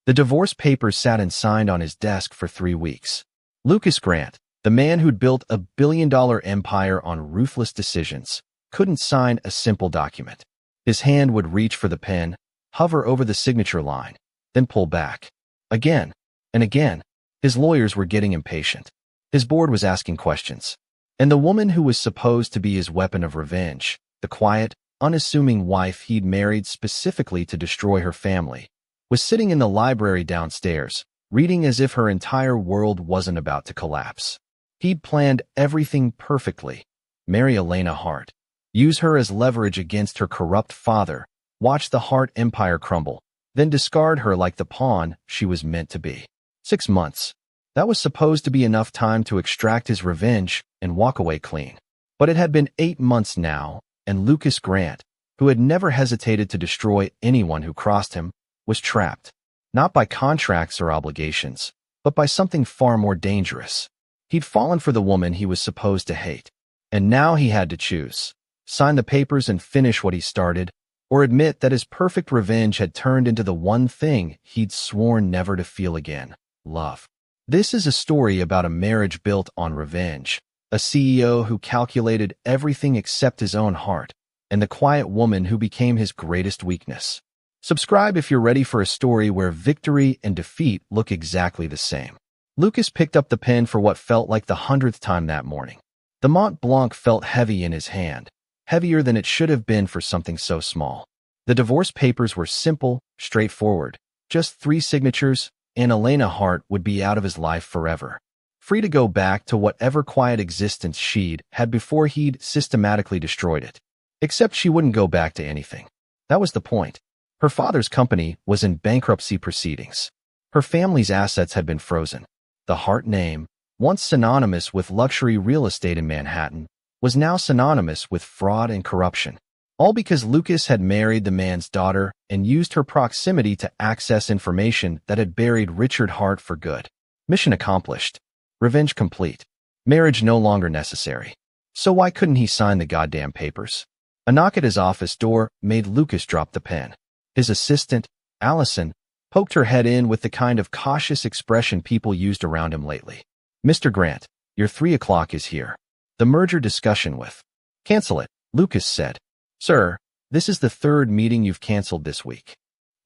The divorce papers sat unsigned on his desk for 3 weeks. Lucas Grant, the man who'd built a billion-dollar empire on ruthless decisions, couldn't sign a simple document. His hand would reach for the pen, hover over the signature line, then pull back. Again and again. His lawyers were getting impatient. His board was asking questions. And the woman who was supposed to be his weapon of revenge, the quiet, unassuming wife he'd married specifically to destroy her family, was sitting in the library downstairs, reading as if her entire world wasn't about to collapse. He'd planned everything perfectly. Marry Elena Hart. Use her as leverage against her corrupt father. Watch the Hart empire crumble. Then discard her like the pawn she was meant to be. 6 months. That was supposed to be enough time to extract his revenge and walk away clean. But it had been 8 months now, and Lucas Grant, who had never hesitated to destroy anyone who crossed him, was trapped. Not by contracts or obligations, but by something far more dangerous. He'd fallen for the woman he was supposed to hate. And now he had to choose. Sign the papers and finish what he started, or admit that his perfect revenge had turned into the one thing he'd sworn never to feel again: love. This is a story about a marriage built on revenge, a CEO who calculated everything except his own heart, and the quiet woman who became his greatest weakness. Subscribe if you're ready for a story where victory and defeat look exactly the same. Lucas picked up the pen for what felt like the 100th time that morning. The Mont Blanc felt heavy in his hand, heavier than it should have been for something so small. The divorce papers were simple, straightforward, just 3 signatures, and Elena Hart would be out of his life forever. Free to go back to whatever quiet existence she'd had before he'd systematically destroyed it. Except she wouldn't go back to anything. That was the point. Her father's company was in bankruptcy proceedings. Her family's assets had been frozen. The Hart name, once synonymous with luxury real estate in Manhattan, was now synonymous with fraud and corruption. All because Lucas had married the man's daughter and used her proximity to access information that had buried Richard Hart for good. Mission accomplished. Revenge complete. Marriage no longer necessary. So why couldn't he sign the goddamn papers? A knock at his office door made Lucas drop the pen. His assistant, Allison, poked her head in with the kind of cautious expression people used around him lately. "Mr. Grant, your 3 o'clock is here. The merger discussion with." "Cancel it," Lucas said. "Sir, this is the 3rd meeting you've canceled this week."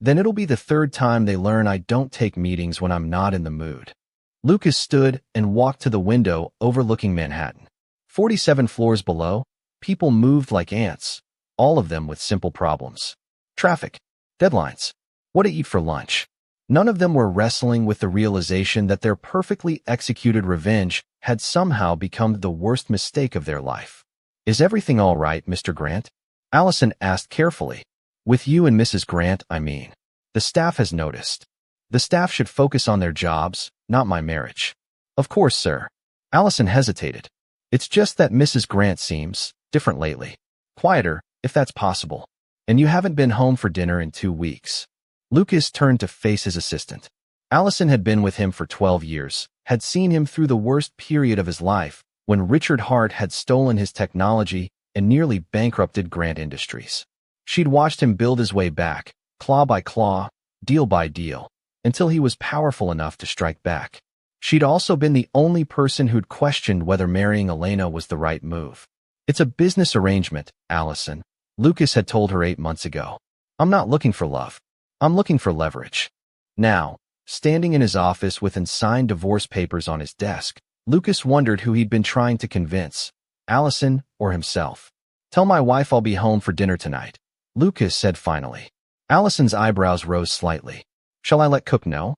"Then it'll be the 3rd time they learn I don't take meetings when I'm not in the mood." Lucas stood and walked to the window overlooking Manhattan. 47 floors below, people moved like ants, all of them with simple problems. Traffic, deadlines, what to eat for lunch. None of them were wrestling with the realization that their perfectly executed revenge had somehow become the worst mistake of their life. "Is everything all right, Mr. Grant?" Allison asked carefully. "With you and Mrs. Grant, I mean. The staff has noticed. The staff should focus on their jobs, not my marriage." "Of course, sir." Allison hesitated. "It's just that Mrs. Grant seems different lately. Quieter, if that's possible. And you haven't been home for dinner in 2 weeks." Lucas turned to face his assistant. Allison had been with him for 12 years, had seen him through the worst period of his life, when Richard Hart had stolen his technology and nearly bankrupted Grant Industries. She'd watched him build his way back, claw by claw, deal by deal, until he was powerful enough to strike back. She'd also been the only person who'd questioned whether marrying Elena was the right move. "It's a business arrangement, Allison," Lucas had told her 8 months ago. "I'm not looking for love. I'm looking for leverage." Now, standing in his office with unsigned divorce papers on his desk, Lucas wondered who he'd been trying to convince, Allison or himself. "Tell my wife I'll be home for dinner tonight," Lucas said finally. Allison's eyebrows rose slightly. "Shall I let Cook know?"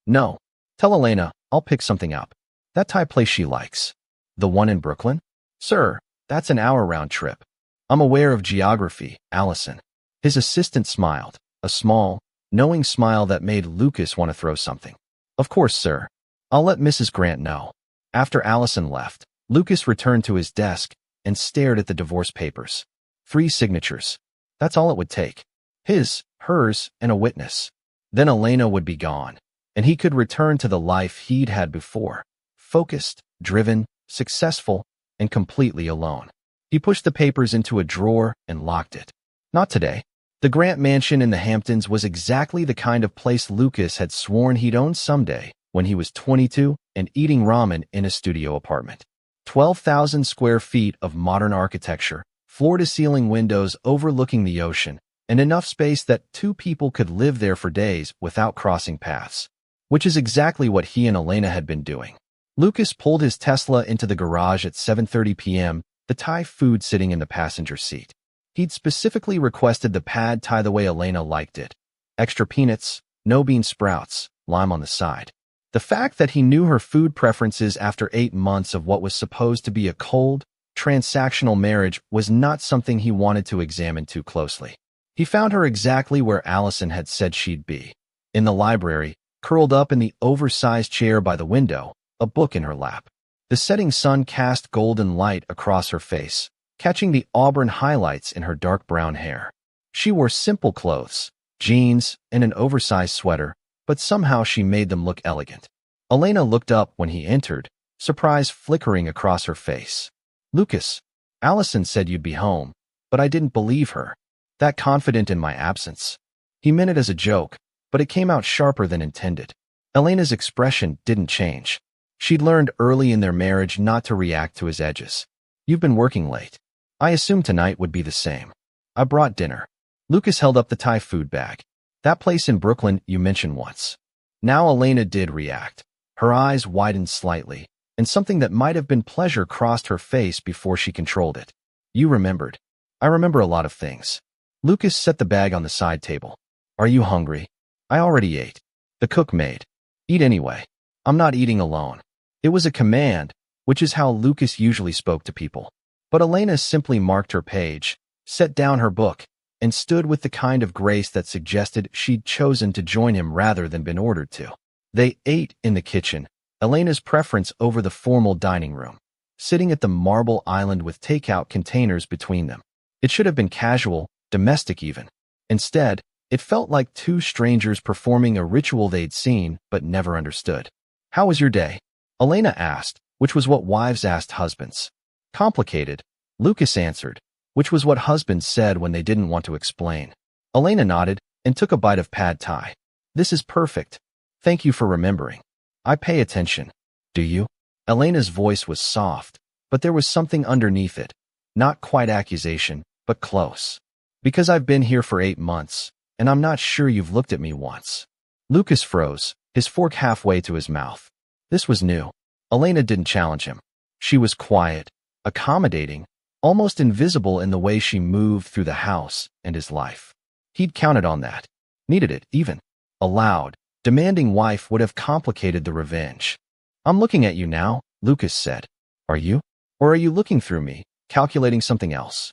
"No. Tell Elena I'll pick something up. That Thai place she likes." "The one in Brooklyn?" "Sir, that's an hour round trip." "I'm aware of geography, Allison." His assistant smiled, a small, knowing smile that made Lucas want to throw something. "Of course, sir. I'll let Mrs. Grant know." After Allison left, Lucas returned to his desk and stared at the divorce papers. 3 signatures. That's all it would take. His, hers, and a witness. Then Elena would be gone, and he could return to the life he'd had before. Focused, driven, successful, and completely alone. He pushed the papers into a drawer and locked it. Not today. The Grant Mansion in the Hamptons was exactly the kind of place Lucas had sworn he'd own someday when he was 22 and eating ramen in a studio apartment. 12,000 square feet of modern architecture, floor-to-ceiling windows overlooking the ocean, and enough space that two people could live there for days without crossing paths, which is exactly what he and Elena had been doing. Lucas pulled his Tesla into the garage at 7:30 p.m., the Thai food sitting in the passenger seat. He'd specifically requested the pad Thai the way Elena liked it. Extra peanuts, no bean sprouts, lime on the side. The fact that he knew her food preferences after 8 months of what was supposed to be a cold, transactional marriage was not something he wanted to examine too closely. He found her exactly where Allison had said she'd be. In the library, curled up in the oversized chair by the window, a book in her lap. The setting sun cast golden light across her face, catching the auburn highlights in her dark brown hair. She wore simple clothes, jeans, and an oversized sweater, but somehow she made them look elegant. Elena looked up when he entered, surprise flickering across her face. "Lucas, Allison said you'd be home, but I didn't believe her. That confident in my absence." He meant it as a joke, but it came out sharper than intended. Elena's expression didn't change. She'd learned early in their marriage not to react to his edges. "You've been working late. I assumed tonight would be the same. I brought dinner." Lucas held up the Thai food bag. "That place in Brooklyn you mentioned once." Now Elena did react. Her eyes widened slightly, and something that might have been pleasure crossed her face before she controlled it. "You remembered." "I remember a lot of things." Lucas set the bag on the side table. "Are you hungry?" "I already ate. The cook made." "Eat anyway." "I'm not eating alone." It was a command, which is how Lucas usually spoke to people. But Elena simply marked her page, set down her book, and stood with the kind of grace that suggested she'd chosen to join him rather than been ordered to. They ate in the kitchen, Elena's preference over the formal dining room, sitting at the marble island with takeout containers between them. It should have been casual, domestic even. Instead, it felt like two strangers performing a ritual they'd seen but never understood. "How was your day?" Elena asked, which was what wives asked husbands. "Complicated," Lucas answered, which was what husbands said when they didn't want to explain. Elena nodded and took a bite of pad thai. "This is perfect. Thank you for remembering. I pay attention." "Do you?" Elena's voice was soft, but there was something underneath it. Not quite accusation, but close. "Because I've been here for 8 months, and I'm not sure you've looked at me once." Lucas froze, his fork halfway to his mouth. This was new. Elena didn't challenge him. She was quiet, accommodating, almost invisible in the way she moved through the house and his life. He'd counted on that. Needed it, even. A loud, demanding wife would have complicated the revenge. "I'm looking at you now," Lucas said. "Are you? Or are you looking through me, calculating something else?"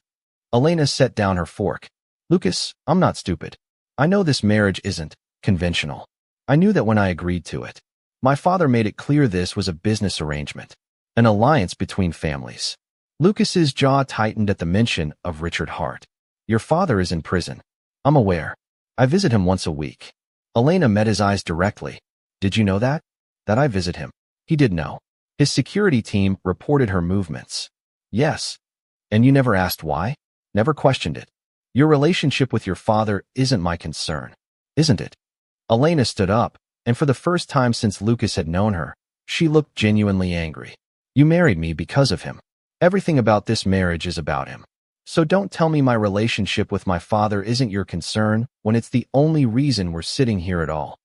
Elena set down her fork. "Lucas, I'm not stupid. I know this marriage isn't conventional. I knew that when I agreed to it. My father made it clear this was a business arrangement, an alliance between families." Lucas's jaw tightened at the mention of Richard Hart. "Your father is in prison." "I'm aware. I visit him once a week." Elena met his eyes directly. "Did you know that?" "That I visit him?" He did know. His security team reported her movements. "Yes." "And you never asked why? Never questioned it?" "Your relationship with your father isn't my concern, isn't it?" Elena stood up, and for the first time since Lucas had known her, she looked genuinely angry. "You married me because of him. Everything about this marriage is about him. So don't tell me my relationship with my father isn't your concern when it's the only reason we're sitting here at all."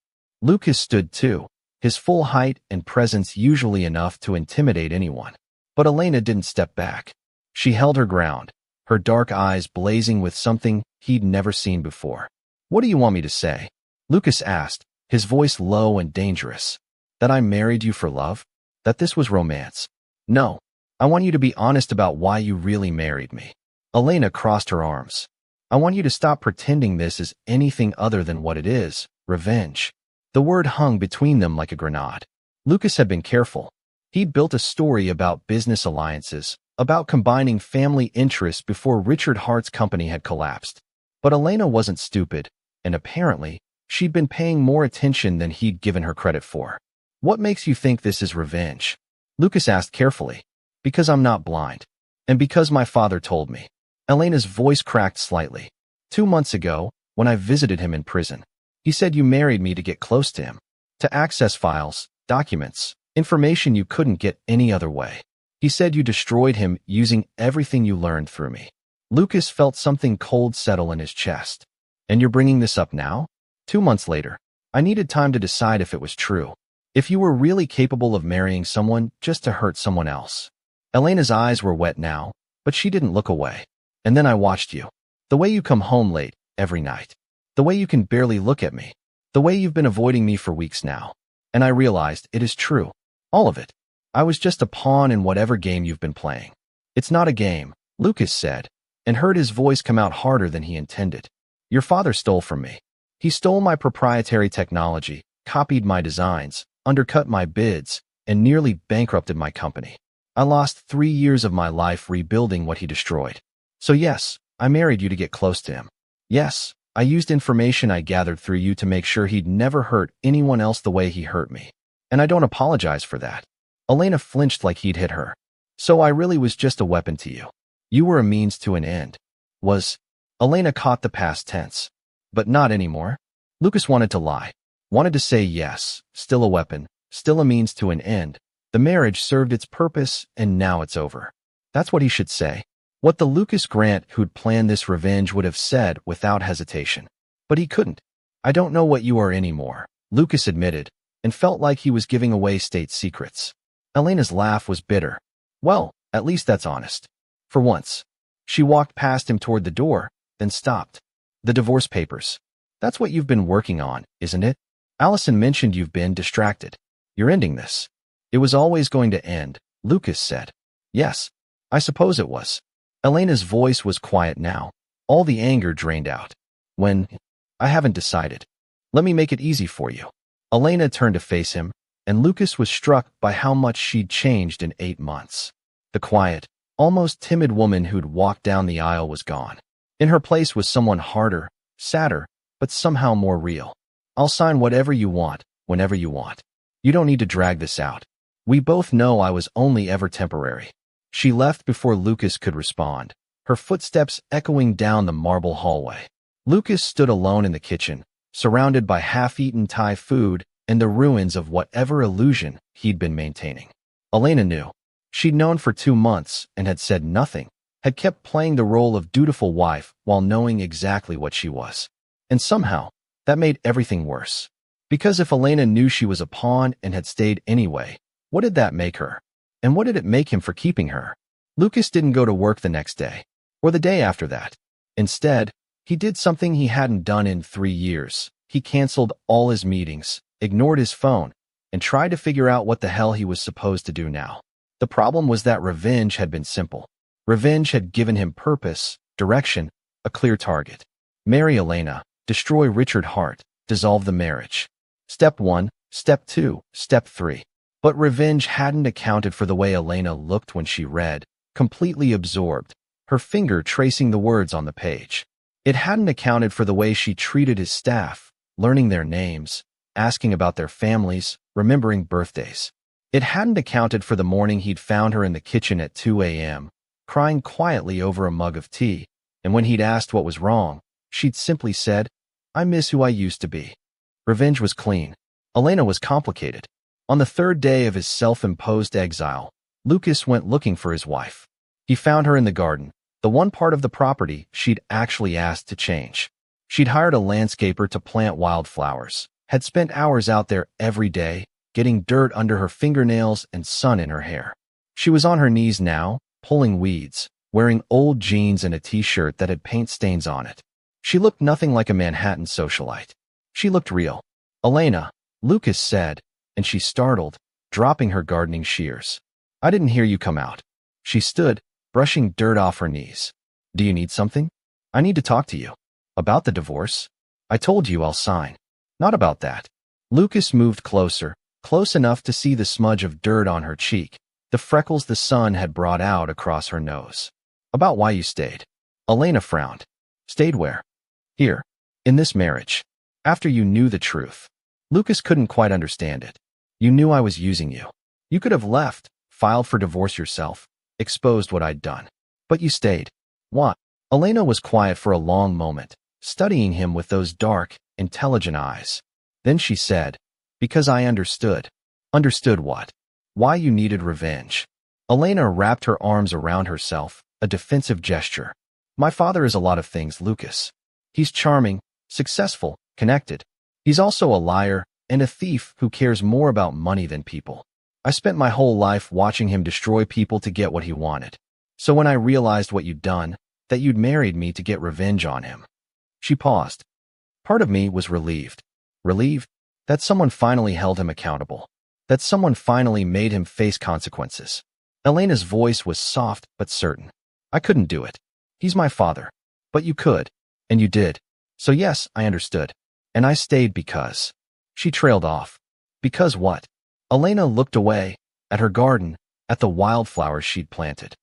Lucas stood too, his full height and presence usually enough to intimidate anyone. But Elena didn't step back. She held her ground, her dark eyes blazing with something he'd never seen before. "What do you want me to say?" Lucas asked, his voice low and dangerous. "That I married you for love? That this was romance?" "No. I want you to be honest about why you really married me." Elena crossed her arms. "I want you to stop pretending this is anything other than what it is, revenge." The word hung between them like a grenade. Lucas had been careful. He'd built a story about business alliances, about combining family interests before Richard Hart's company had collapsed. But Elena wasn't stupid, and apparently, she'd been paying more attention than he'd given her credit for. "What makes you think this is revenge?" Lucas asked carefully. "Because I'm not blind. And because my father told me." Elena's voice cracked slightly. 2 months ago, when I visited him in prison. He said you married me to get close to him, to access files, documents, information you couldn't get any other way. He said you destroyed him using everything you learned through me. Lucas felt something cold settle in his chest. And you're bringing this up now? 2 months later. I needed time to decide if it was true. If you were really capable of marrying someone just to hurt someone else. Elena's eyes were wet now, but she didn't look away. And then I watched you. The way you come home late, every night. The way you can barely look at me. The way you've been avoiding me for weeks now. And I realized it is true. All of it. I was just a pawn in whatever game you've been playing. It's not a game, Lucas said, and heard his voice come out harder than he intended. Your father stole from me. He stole my proprietary technology, copied my designs, undercut my bids, and nearly bankrupted my company. I lost 3 years of my life rebuilding what he destroyed. So yes, I married you to get close to him. Yes, I used information I gathered through you to make sure he'd never hurt anyone else the way he hurt me. And I don't apologize for that. Elena flinched like he'd hit her. So I really was just a weapon to you. You were a means to an end. Elena caught the past tense. But not anymore. Lucas wanted to lie. Wanted to say yes, still a weapon, still a means to an end. The marriage served its purpose, and now it's over. That's what he should say. What the Lucas Grant who'd planned this revenge would have said without hesitation. But he couldn't. I don't know what you are anymore, Lucas admitted, and felt like he was giving away state secrets. Elena's laugh was bitter. Well, at least that's honest. For once. She walked past him toward the door, then stopped. The divorce papers. That's what you've been working on, isn't it? Allison mentioned you've been distracted. You're ending this. It was always going to end, Lucas said. Yes, I suppose it was. Elena's voice was quiet now, all the anger drained out. I haven't decided. Let me make it easy for you. Elena turned to face him, and Lucas was struck by how much she'd changed in 8 months. The quiet, almost timid woman who'd walked down the aisle was gone. In her place was someone harder, sadder, but somehow more real. I'll sign whatever you want, whenever you want. You don't need to drag this out. We both know I was only ever temporary. She left before Lucas could respond, her footsteps echoing down the marble hallway. Lucas stood alone in the kitchen, surrounded by half-eaten Thai food and the ruins of whatever illusion he'd been maintaining. Elena knew. She'd known for 2 months and had said nothing, had kept playing the role of dutiful wife while knowing exactly what she was. And somehow, that made everything worse. Because if Elena knew she was a pawn and had stayed anyway, what did that make her? And what did it make him for keeping her? Lucas didn't go to work the next day, or the day after that. Instead, he did something he hadn't done in 3 years. He canceled all his meetings, ignored his phone, and tried to figure out what the hell he was supposed to do now. The problem was that revenge had been simple. Revenge had given him purpose, direction, a clear target. Marry Elena, destroy Richard Hart, dissolve the marriage. Step 1, Step 2, Step 3. But revenge hadn't accounted for the way Elena looked when she read, completely absorbed, her finger tracing the words on the page. It hadn't accounted for the way she treated his staff, learning their names, asking about their families, remembering birthdays. It hadn't accounted for the morning he'd found her in the kitchen at 2 a.m., crying quietly over a mug of tea, and when he'd asked what was wrong, she'd simply said, "I miss who I used to be." Revenge was clean. Elena was complicated. On the 3rd day of his self-imposed exile, Lucas went looking for his wife. He found her in the garden, the one part of the property she'd actually asked to change. She'd hired a landscaper to plant wildflowers, had spent hours out there every day, getting dirt under her fingernails and sun in her hair. She was on her knees now, pulling weeds, wearing old jeans and a t-shirt that had paint stains on it. She looked nothing like a Manhattan socialite. She looked real. "Elena," Lucas said, and she startled, dropping her gardening shears. "I didn't hear you come out." She stood, brushing dirt off her knees. "Do you need something?" "I need to talk to you." "About the divorce?" "I told you I'll sign." "Not about that." Lucas moved closer, close enough to see the smudge of dirt on her cheek, the freckles the sun had brought out across her nose. "About why you stayed." Elena frowned. "Stayed where?" "Here. In this marriage. After you knew the truth." Lucas couldn't quite understand it. "You knew I was using you. You could have left, filed for divorce yourself, exposed what I'd done. But you stayed." "What?" Elena was quiet for a long moment, studying him with those dark, intelligent eyes. Then she said, "Because I understood." Understood what? Why you needed revenge. Elena wrapped her arms around herself, a defensive gesture. My father is a lot of things, Lucas. He's charming, successful, connected. He's also a liar and a thief who cares more about money than people. I spent my whole life watching him destroy people to get what he wanted. So when I realized what you'd done, that you'd married me to get revenge on him. She paused. Part of me was relieved. Relieved that someone finally held him accountable. That someone finally made him face consequences. Elena's voice was soft but certain. I couldn't do it. He's my father. But you could. And you did. So yes, I understood. And I stayed because. She trailed off. Because what? Elena looked away, at her garden, at the wildflowers she'd planted.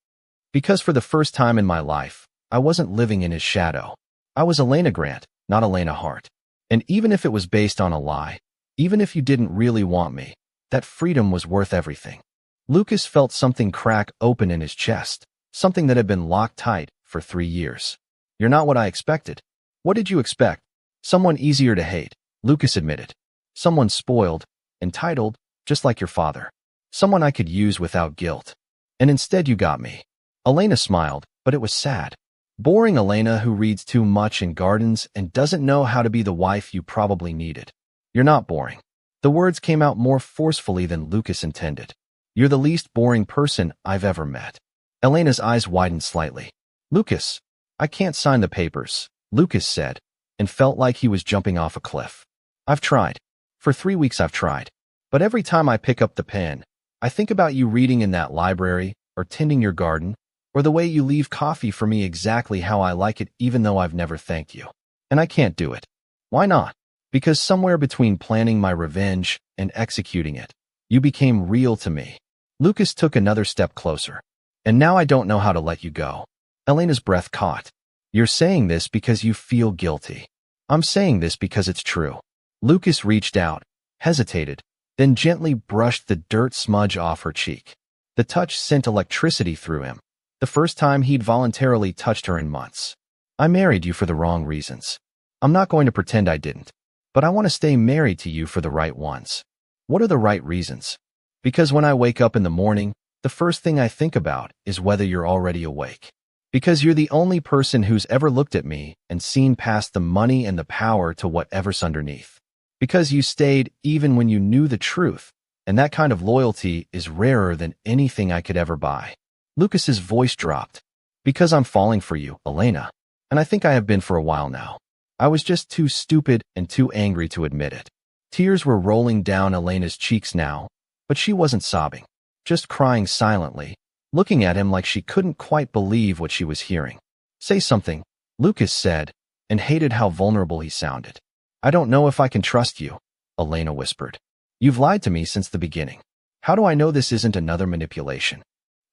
Because for the first time in my life, I wasn't living in his shadow. I was Elena Grant, not Elena Hart. And even if it was based on a lie, even if you didn't really want me, that freedom was worth everything. Lucas felt something crack open in his chest, something that had been locked tight for 3 years. You're not what I expected. What did you expect? Someone easier to hate, Lucas admitted. Someone spoiled, entitled, just like your father. Someone I could use without guilt. And instead you got me. Elena smiled, but it was sad. Boring Elena who reads too much in gardens and doesn't know how to be the wife you probably needed. You're not boring. The words came out more forcefully than Lucas intended. You're the least boring person I've ever met. Elena's eyes widened slightly. Lucas, I can't sign the papers, Lucas said, and felt like he was jumping off a cliff. I've tried. For 3 weeks I've tried. But every time I pick up the pen, I think about you reading in that library, or tending your garden, or the way you leave coffee for me exactly how I like it even though I've never thanked you. And I can't do it. Why not? Because somewhere between planning my revenge and executing it, you became real to me. Lucas took another step closer. And now I don't know how to let you go. Elena's breath caught. You're saying this because you feel guilty. I'm saying this because it's true. Lucas reached out, hesitated, then gently brushed the dirt smudge off her cheek. The touch sent electricity through him. The first time he'd voluntarily touched her in months. I married you for the wrong reasons. I'm not going to pretend I didn't. But I want to stay married to you for the right ones. What are the right reasons? Because when I wake up in the morning, the first thing I think about is whether you're already awake. Because you're the only person who's ever looked at me and seen past the money and the power to whatever's underneath. Because you stayed even when you knew the truth, and that kind of loyalty is rarer than anything I could ever buy. Lucas's voice dropped. Because I'm falling for you, Elena. And I think I have been for a while now. I was just too stupid and too angry to admit it. Tears were rolling down Elena's cheeks now, but she wasn't sobbing, just crying silently, looking at him like she couldn't quite believe what she was hearing. Say something, Lucas said, and hated how vulnerable he sounded. I don't know if I can trust you, Elena whispered. You've lied to me since the beginning. How do I know this isn't another manipulation?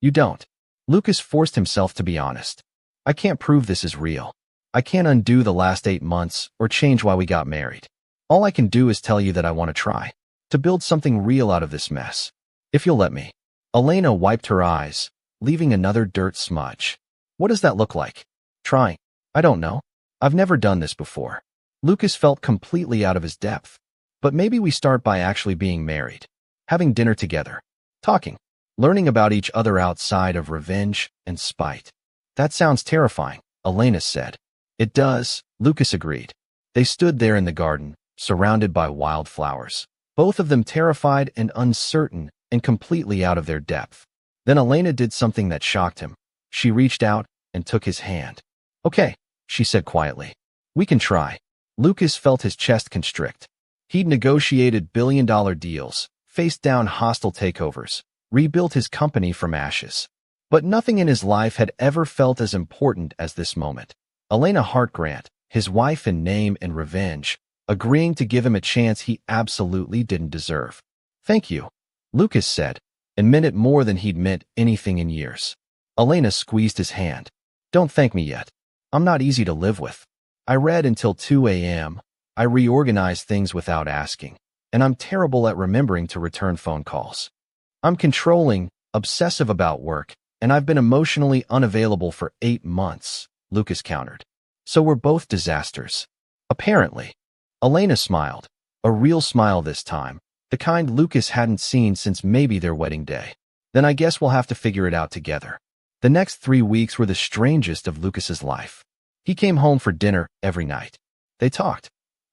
You don't. Lucas forced himself to be honest. I can't prove this is real. I can't undo the last 8 months or change why we got married. All I can do is tell you that I want to try to build something real out of this mess. If you'll let me. Elena wiped her eyes, leaving another dirt smudge. What does that look like? Trying. I don't know. I've never done this before. Lucas felt completely out of his depth. But maybe we start by actually being married. Having dinner together. Talking. Learning about each other outside of revenge and spite. That sounds terrifying, Elena said. It does, Lucas agreed. They stood there in the garden, surrounded by wildflowers, both of them terrified and uncertain and completely out of their depth. Then Elena did something that shocked him. She reached out and took his hand. Okay, she said quietly. We can try. Lucas felt his chest constrict. He'd negotiated billion-dollar deals, faced down hostile takeovers, rebuilt his company from ashes. But nothing in his life had ever felt as important as this moment. Elena Hart Grant, his wife in name and revenge, agreeing to give him a chance he absolutely didn't deserve. Thank you, Lucas said, and meant it more than he'd meant anything in years. Elena squeezed his hand. Don't thank me yet. I'm not easy to live with. I read until 2 a.m. I reorganized things without asking, and I'm terrible at remembering to return phone calls. I'm controlling, obsessive about work, and I've been emotionally unavailable for 8 months, Lucas countered. So we're both disasters. Apparently. Elena smiled. A real smile this time, the kind Lucas hadn't seen since maybe their wedding day. Then I guess we'll have to figure it out together. The next 3 weeks were the strangest of Lucas's life. He came home for dinner every night. They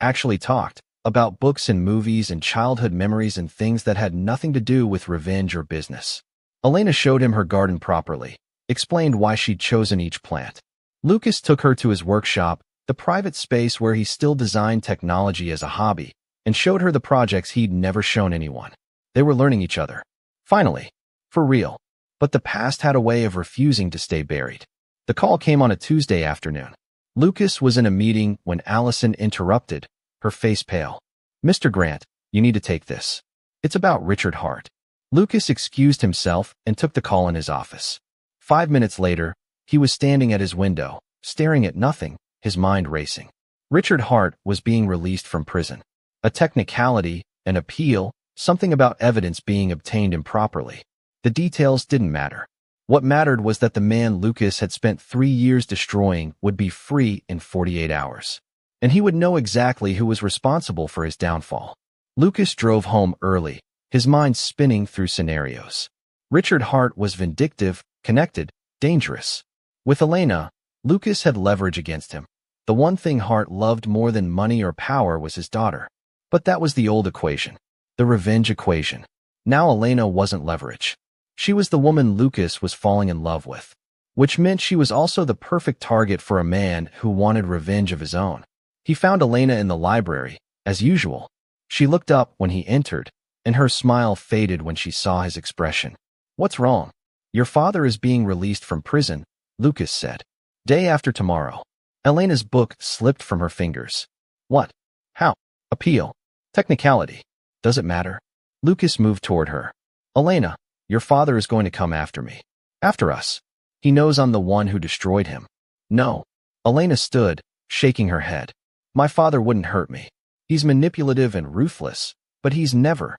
actually talked, about books and movies and childhood memories and things that had nothing to do with revenge or business. Elena showed him her garden properly, explained why she'd chosen each plant. Lucas took her to his workshop, the private space where he still designed technology as a hobby, and showed her the projects he'd never shown anyone. They were learning each other. Finally. For real. But the past had a way of refusing to stay buried. The call came on a Tuesday afternoon. Lucas was in a meeting when Allison interrupted, her face pale. "Mr. Grant, you need to take this. It's about Richard Hart." Lucas excused himself and took the call in his office. 5 minutes later, he was standing at his window, staring at nothing, his mind racing. Richard Hart was being released from prison. A technicality, an appeal, something about evidence being obtained improperly. The details didn't matter. What mattered was that the man Lucas had spent 3 years destroying would be free in 48 hours. And he would know exactly who was responsible for his downfall. Lucas drove home early, his mind spinning through scenarios. Richard Hart was vindictive, connected, dangerous. With Elena, Lucas had leverage against him. The one thing Hart loved more than money or power was his daughter. But that was the old equation. The revenge equation. Now Elena wasn't leverage. She was the woman Lucas was falling in love with. Which meant she was also the perfect target for a man who wanted revenge of his own. He found Elena in the library, as usual. She looked up when he entered, and her smile faded when she saw his expression. "What's wrong?" "Your father is being released from prison," Lucas said. "Day after tomorrow." Elena's book slipped from her fingers. "What? How? Appeal? Technicality? Does it matter?" Lucas moved toward her. "Elena, your father is going to come after me. After us. He knows I'm the one who destroyed him." "No." Elena stood, shaking her head. "My father wouldn't hurt me. He's manipulative and ruthless, but he's never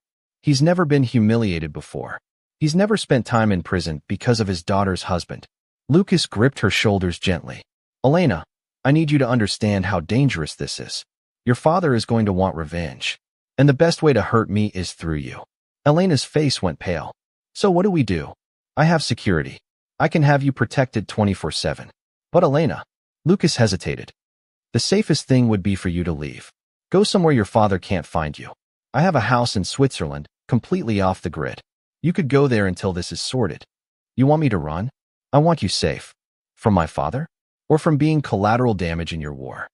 been humiliated before. He's never spent time in prison because of his daughter's husband." Lucas gripped her shoulders gently. "Elena, I need you to understand how dangerous this is. Your father is going to want revenge. And the best way to hurt me is through you." Elena's face went pale. "So what do we do? I have security. I can have you protected 24/7. But Elena..." Lucas hesitated. "The safest thing would be for you to leave. Go somewhere your father can't find you. I have a house in Switzerland, completely off the grid. You could go there until this is sorted." "You want me to run?" "I want you safe. From my father? Or from being collateral damage in your war?"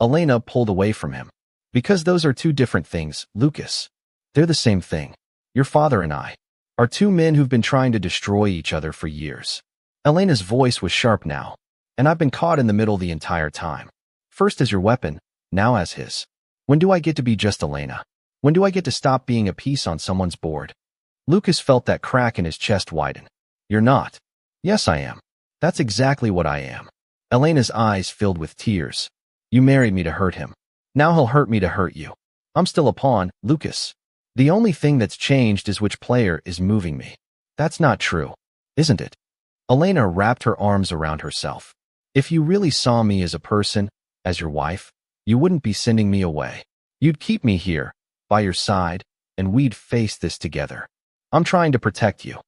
Elena pulled away from him. "Because those are two different things, Lucas. They're the same thing. Your father and I are two men who've been trying to destroy each other for years." Elena's voice was sharp now. "And I've been caught in the middle the entire time. First as your weapon, now as his. When do I get to be just Elena? When do I get to stop being a piece on someone's board?" Lucas felt that crack in his chest widen. "You're not." "Yes, I am. That's exactly what I am." Elena's eyes filled with tears. "You married me to hurt him. Now he'll hurt me to hurt you. I'm still a pawn, Lucas. The only thing that's changed is which player is moving me." "That's not true, isn't it?" Elena wrapped her arms around herself. "If you really saw me as a person, as your wife, you wouldn't be sending me away. You'd keep me here, by your side, and we'd face this together. I'm trying to protect you.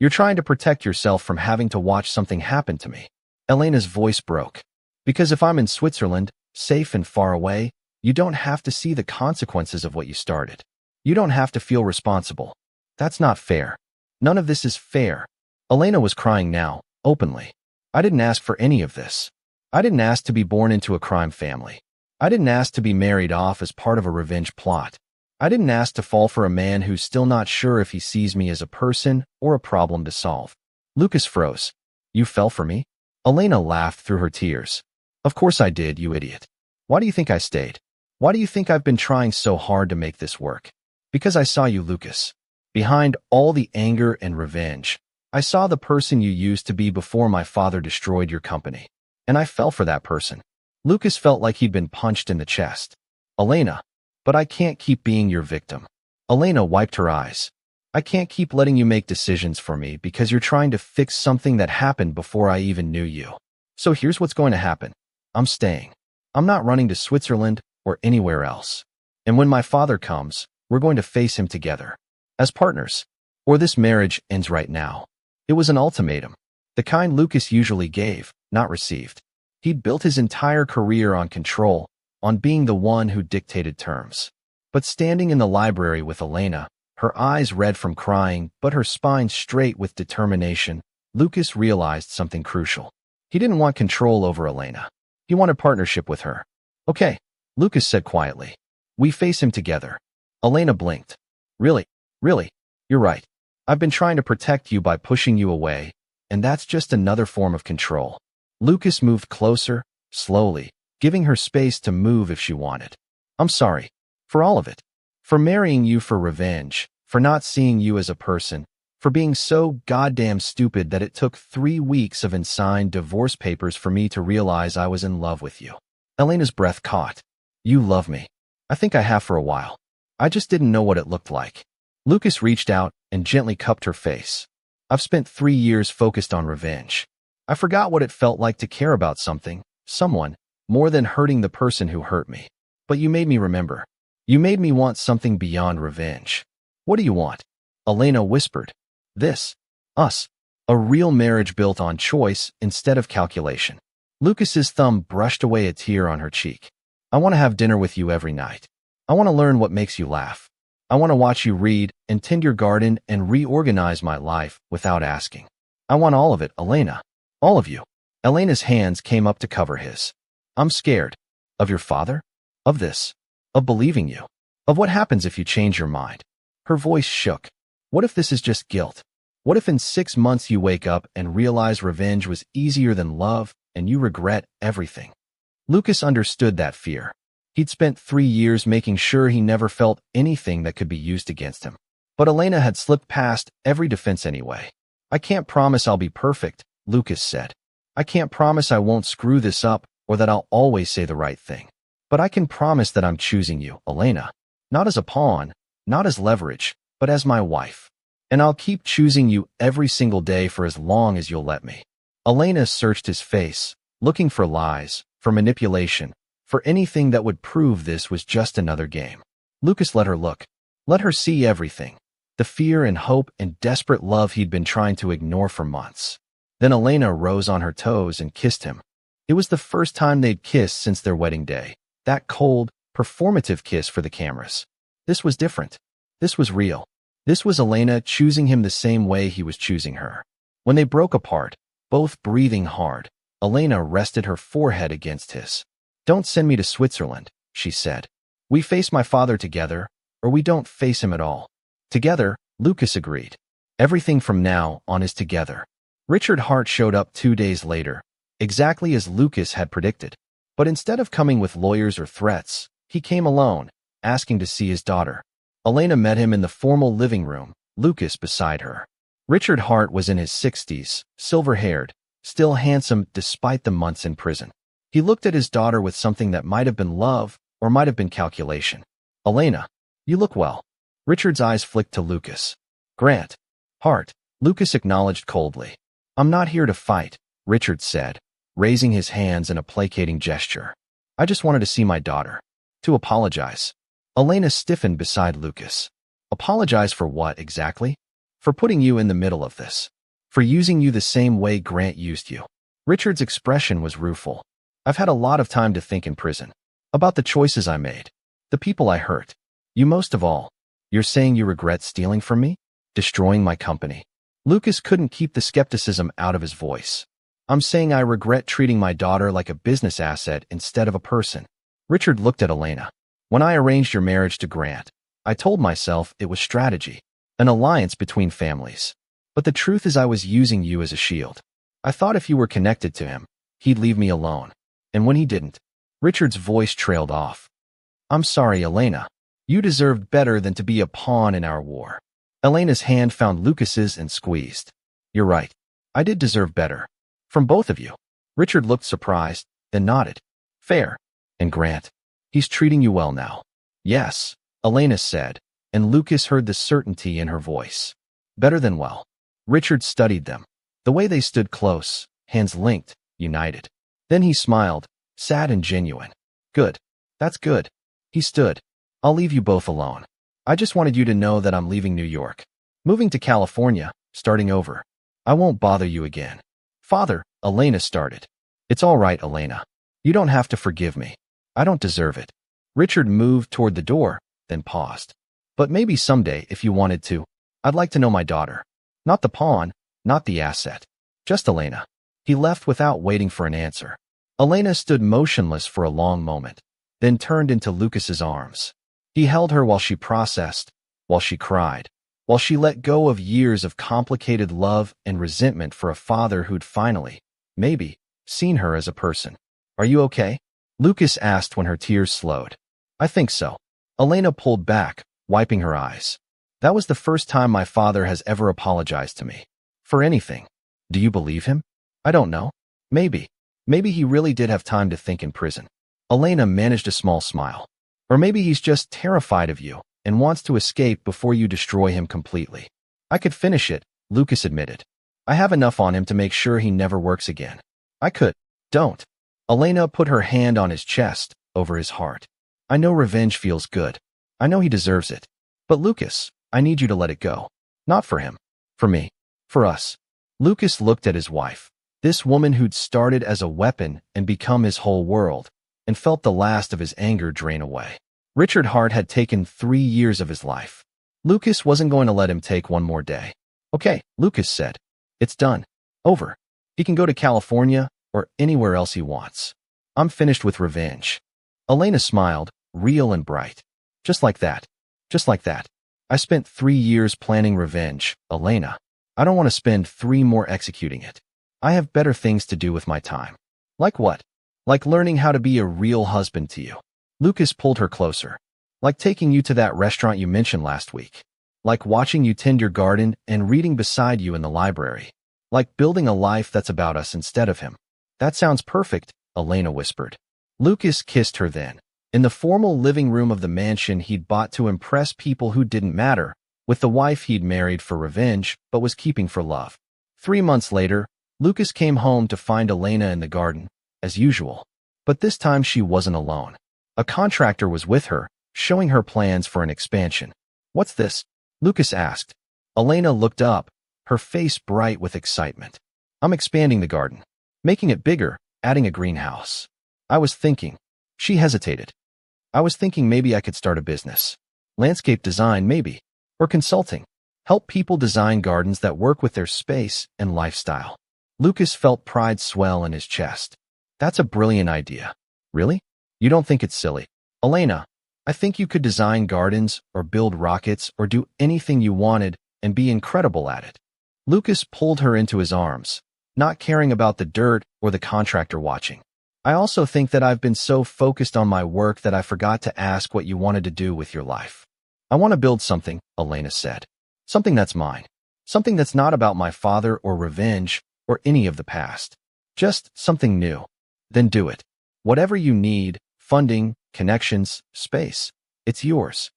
You're trying to protect yourself from having to watch something happen to me." Elena's voice broke. "Because if I'm in Switzerland, safe and far away, you don't have to see the consequences of what you started. You don't have to feel responsible. That's not fair. None of this is fair." Elena was crying now, openly. "I didn't ask for any of this. I didn't ask to be born into a crime family. I didn't ask to be married off as part of a revenge plot. I didn't ask to fall for a man who's still not sure if he sees me as a person or a problem to solve." Lucas froze. "You fell for me?" Elena laughed through her tears. "Of course I did, you idiot. Why do you think I stayed? Why do you think I've been trying so hard to make this work? Because I saw you, Lucas. Behind all the anger and revenge, I saw the person you used to be before my father destroyed your company. And I fell for that person." Lucas felt like he'd been punched in the chest. "Elena, but I can't keep being your victim." Elena wiped her eyes. "I can't keep letting you make decisions for me because you're trying to fix something that happened before I even knew you. So here's what's going to happen. I'm staying. I'm not running to Switzerland or anywhere else. And when my father comes, we're going to face him together. As partners. Or this marriage ends right now. It was an ultimatum. The kind Lucas usually gave, not received. He'd built his entire career on control, on being the one who dictated terms. But standing in the library with Elena, her eyes red from crying but her spine straight with determination, Lucas realized something crucial. He didn't want control over Elena. He wanted partnership with her. Okay, Lucas said quietly. We face him together. Elena blinked. Really? You're right. I've been trying to protect you by pushing you away, and that's just another form of control. Lucas moved closer, slowly, giving her space to move if she wanted. I'm sorry. For all of it. For marrying you for revenge, for not seeing you as a person, for being so goddamn stupid that it took 3 weeks of unsigned divorce papers for me to realize I was in love with you. Elena's breath caught. You love me. I think I have for a while. I just didn't know what it looked like. Lucas reached out and gently cupped her face. I've spent 3 years focused on revenge. I forgot what it felt like to care about someone, more than hurting the person who hurt me. But you made me remember. You made me want something beyond revenge. What do you want? Elena whispered. This. Us. A real marriage built on choice instead of calculation. Lucas's thumb brushed away a tear on her cheek. I want to have dinner with you every night. I want to learn what makes you laugh. I want to watch you read and tend your garden and reorganize my life without asking. I want all of it, Elena. All of you. Elena's hands came up to cover his. I'm scared. Of your father? Of this. Of believing you. Of what happens if you change your mind. Her voice shook. What if this is just guilt? What if in 6 months you wake up and realize revenge was easier than love and you regret everything? Lucas understood that fear. He'd spent 3 years making sure he never felt anything that could be used against him. But Elena had slipped past every defense anyway. I can't promise I'll be perfect, Lucas said. I can't promise I won't screw this up or that I'll always say the right thing. But I can promise that I'm choosing you, Elena. Not as a pawn, not as leverage, but as my wife. And I'll keep choosing you every single day for as long as you'll let me. Elena searched his face, looking for lies, for manipulation, for anything that would prove this was just another game. Lucas let her look. Let her see everything. The fear and hope and desperate love he'd been trying to ignore for months. Then Elena rose on her toes and kissed him. It was the first time they'd kissed since their wedding day. That cold, performative kiss for the cameras. This was different. This was real. This was Elena choosing him the same way he was choosing her. When they broke apart, both breathing hard, Elena rested her forehead against his. Don't send me to Switzerland, she said. We face my father together, or we don't face him at all. Together, Lucas agreed. Everything from now on is together. Richard Hart showed up 2 days later, exactly as Lucas had predicted. But instead of coming with lawyers or threats, he came alone, asking to see his daughter. Elena met him in the formal living room, Lucas beside her. Richard Hart was in his 60s, silver-haired, still handsome despite the months in prison. He looked at his daughter with something that might have been love or might have been calculation. Elena, you look well. Richard's eyes flicked to Lucas. Grant. Hart. Lucas acknowledged coldly. I'm not here to fight, Richard said, raising his hands in a placating gesture. I just wanted to see my daughter. To apologize. Elena stiffened beside Lucas. Apologize for what exactly? For putting you in the middle of this. For using you the same way Grant used you. Richard's expression was rueful. I've had a lot of time to think in prison. About the choices I made. The people I hurt. You most of all. You're saying you regret stealing from me? Destroying my company? Lucas couldn't keep the skepticism out of his voice. I'm saying I regret treating my daughter like a business asset instead of a person. Richard looked at Elena. When I arranged your marriage to Grant, I told myself it was strategy, an alliance between families. But the truth is I was using you as a shield. I thought if you were connected to him, he'd leave me alone. And when he didn't, Richard's voice trailed off. I'm sorry, Elena. You deserved better than to be a pawn in our war. Elena's hand found Lucas's and squeezed. You're right. I did deserve better. From both of you. Richard looked surprised, then nodded. Fair. And Grant? He's treating you well now. Yes, Elena said, and Lucas heard the certainty in her voice. Better than well. Richard studied them. The way they stood close, hands linked, united. Then he smiled, sad and genuine. Good. That's good. He stood. I'll leave you both alone. I just wanted you to know that I'm leaving New York. Moving to California, starting over. I won't bother you again. Father, Elena started. It's all right, Elena. You don't have to forgive me. I don't deserve it. Richard moved toward the door, then paused. But maybe someday, if you wanted to. I'd like to know my daughter. Not the pawn, not the asset. Just Elena. He left without waiting for an answer. Elena stood motionless for a long moment, then turned into Lucas's arms. He held her while she processed, while she cried, while she let go of years of complicated love and resentment for a father who'd finally, maybe, seen her as a person. Are you okay? Lucas asked when her tears slowed. I think so. Elena pulled back, wiping her eyes. That was the first time my father has ever apologized to me. For anything. Do you believe him? I don't know. Maybe. Maybe he really did have time to think in prison. Elena managed a small smile. Or maybe he's just terrified of you and wants to escape before you destroy him completely. I could finish it, Lucas admitted. I have enough on him to make sure he never works again. I could. Don't. Elena put her hand on his chest, over his heart. I know revenge feels good. I know he deserves it. But Lucas, I need you to let it go. Not for him. For me. For us. Lucas looked at his wife, this woman who'd started as a weapon and become his whole world, and felt the last of his anger drain away. Richard Hart had taken 3 years of his life. Lucas wasn't going to let him take one more day. Okay, Lucas said. It's done. Over. He can go to California or anywhere else he wants. I'm finished with revenge. Elena smiled, real and bright. Just like that. Just like that. I spent 3 years planning revenge, Elena. I don't want to spend 3 more executing it. I have better things to do with my time. Like what? Like learning how to be a real husband to you. Lucas pulled her closer. Like taking you to that restaurant you mentioned last week. Like watching you tend your garden and reading beside you in the library. Like building a life that's about us instead of him. That sounds perfect, Elena whispered. Lucas kissed her then. In the formal living room of the mansion he'd bought to impress people who didn't matter, with the wife he'd married for revenge but was keeping for love. 3 months later, Lucas came home to find Elena in the garden, as usual. But this time she wasn't alone. A contractor was with her, showing her plans for an expansion. What's this? Lucas asked. Elena looked up, her face bright with excitement. I'm expanding the garden. Making it bigger, adding a greenhouse. I was thinking. She hesitated. I was thinking maybe I could start a business. Landscape design, maybe. Or consulting. Help people design gardens that work with their space and lifestyle. Lucas felt pride swell in his chest. That's a brilliant idea. Really? You don't think it's silly? Elena, I think you could design gardens or build rockets or do anything you wanted and be incredible at it. Lucas pulled her into his arms, not caring about the dirt or the contractor watching. I also think that I've been so focused on my work that I forgot to ask what you wanted to do with your life. I want to build something, Elena said. Something that's mine. Something that's not about my father or revenge or any of the past. Just something new. Then do it. Whatever you need, funding, connections, space. It's yours.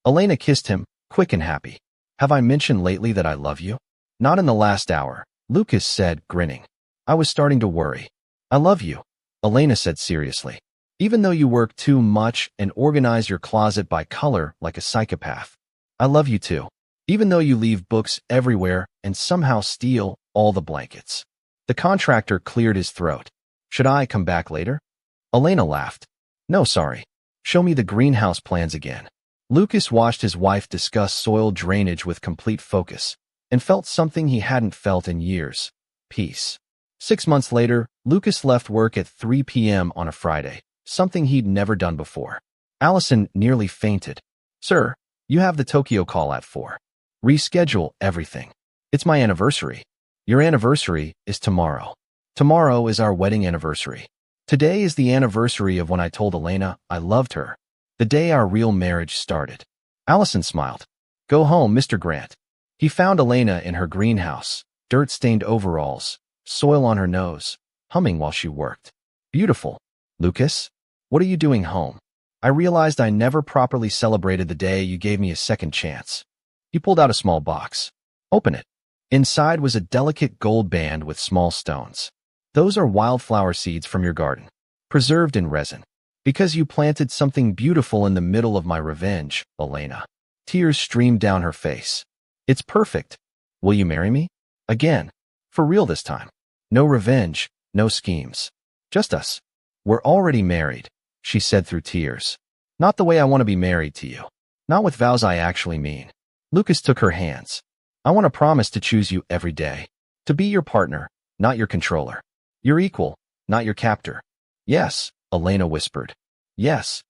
Elena kissed him, quick and happy. Have I mentioned lately that I love you? Not in the last hour, Lucas said, grinning. I was starting to worry. I love you, Elena said seriously. Even though you work too much and organize your closet by color like a psychopath. I love you too. Even though you leave books everywhere and somehow steal all the blankets. The contractor cleared his throat. Should I come back later? Elena laughed. No, sorry. Show me the greenhouse plans again. Lucas watched his wife discuss soil drainage with complete focus and felt something he hadn't felt in years. Peace. 6 months later, Lucas left work at 3 p.m. on a Friday, something he'd never done before. Allison nearly fainted. Sir, you have the Tokyo call at 4. Reschedule everything. It's my anniversary. Your anniversary is tomorrow. Tomorrow is our wedding anniversary. Today is the anniversary of when I told Elena I loved her. The day our real marriage started. Allison smiled. Go home, Mr. Grant. He found Elena in her greenhouse, dirt-stained overalls, soil on her nose, humming while she worked. Beautiful. Lucas, what are you doing home? I realized I never properly celebrated the day you gave me a second chance. He pulled out a small box. Open it. Inside was a delicate gold band with small stones. Those are wildflower seeds from your garden. preserved in resin. Because you planted something beautiful in the middle of my revenge, Elena. Tears streamed down her face. It's perfect. Will you marry me? Again. For real this time. No revenge, no schemes. Just us. We're already married, she said through tears. Not the way I want to be married to you. Not with vows I actually mean. Lucas took her hands. I want to promise to choose you every day. To be your partner, not your controller. Your equal, not your captor. Yes, Elena whispered. Yes.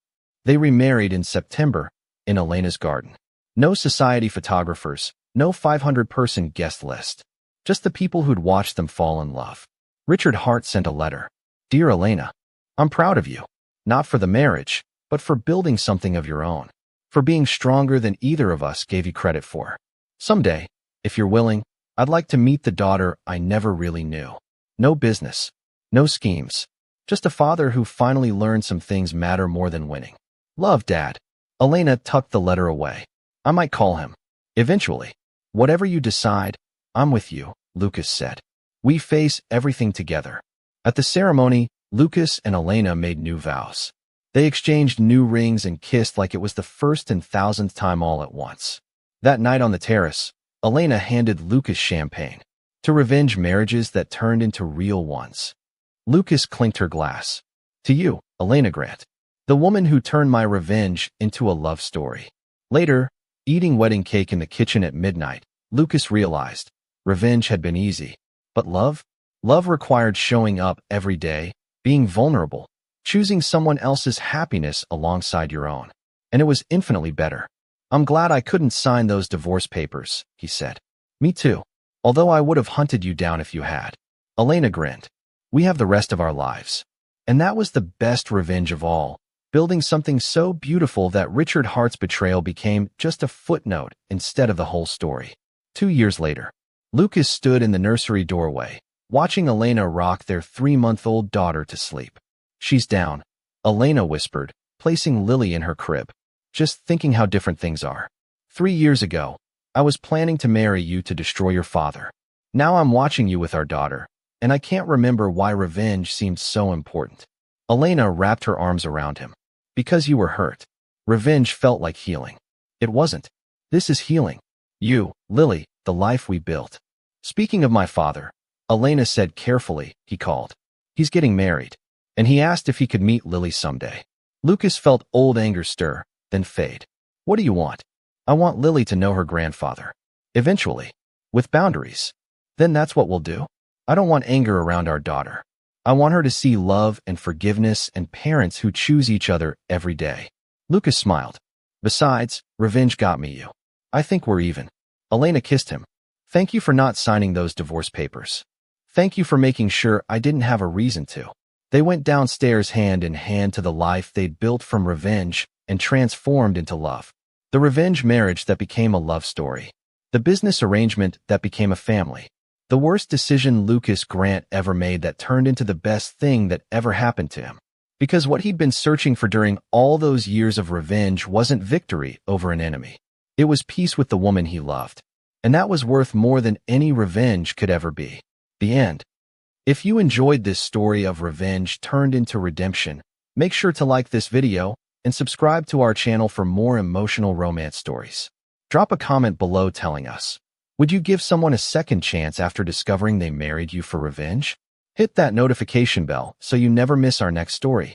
They remarried in September, in Elena's garden. No society photographers, no 500-person guest list. Just the people who'd watched them fall in love. Richard Hart sent a letter. Dear Elena, I'm proud of you. Not for the marriage, but for building something of your own. For being stronger than either of us gave you credit for. Someday, if you're willing, I'd like to meet the daughter I never really knew. No business. No schemes. Just a father who finally learned some things matter more than winning. Love, Dad. Elena tucked the letter away. I might call him. Eventually. Whatever you decide, I'm with you, Lucas said. We face everything together. At the ceremony, Lucas and Elena made new vows. They exchanged new rings and kissed like it was the first and thousandth time all at once. That night on the terrace, Elena handed Lucas champagne. To revenge marriages that turned into real ones. Lucas clinked her glass. To you, Elena Grant. The woman who turned my revenge into a love story. Later, eating wedding cake in the kitchen at midnight, Lucas realized revenge had been easy. But love? Love required showing up every day, being vulnerable, choosing someone else's happiness alongside your own. And it was infinitely better. I'm glad I couldn't sign those divorce papers, he said. Me too. Although I would have hunted you down if you had. Elena grinned. We have the rest of our lives. And that was the best revenge of all, building something so beautiful that Richard Hart's betrayal became just a footnote instead of the whole story. 2 years later, Lucas stood in the nursery doorway, watching Elena rock their 3-month-old daughter to sleep. She's down, Elena whispered, placing Lily in her crib. Just thinking how different things are. 3 years ago, I was planning to marry you to destroy your father. Now I'm watching you with our daughter, and I can't remember why revenge seemed so important. Elena wrapped her arms around him. Because you were hurt. Revenge felt like healing. It wasn't. This is healing. You, Lily, the life we built. Speaking of my father, Elena said carefully, he called. He's getting married. And he asked if he could meet Lily someday. Lucas felt old anger stir, then fade. What do you want? I want Lily to know her grandfather. Eventually. With boundaries. Then that's what we'll do. I don't want anger around our daughter. I want her to see love and forgiveness and parents who choose each other every day. Lucas smiled. Besides, revenge got me you. I think we're even. Elena kissed him. Thank you for not signing those divorce papers. Thank you for making sure I didn't have a reason to. They went downstairs hand in hand to the life they'd built from revenge and transformed into love. The revenge marriage that became a love story. The business arrangement that became a family. The worst decision Lucas Grant ever made that turned into the best thing that ever happened to him. Because what he'd been searching for during all those years of revenge wasn't victory over an enemy. It was peace with the woman he loved. And that was worth more than any revenge could ever be. The end. If you enjoyed this story of revenge turned into redemption, make sure to like this video and subscribe to our channel for more emotional romance stories. Drop a comment below telling us, would you give someone a second chance after discovering they married you for revenge? Hit that notification bell so you never miss our next story.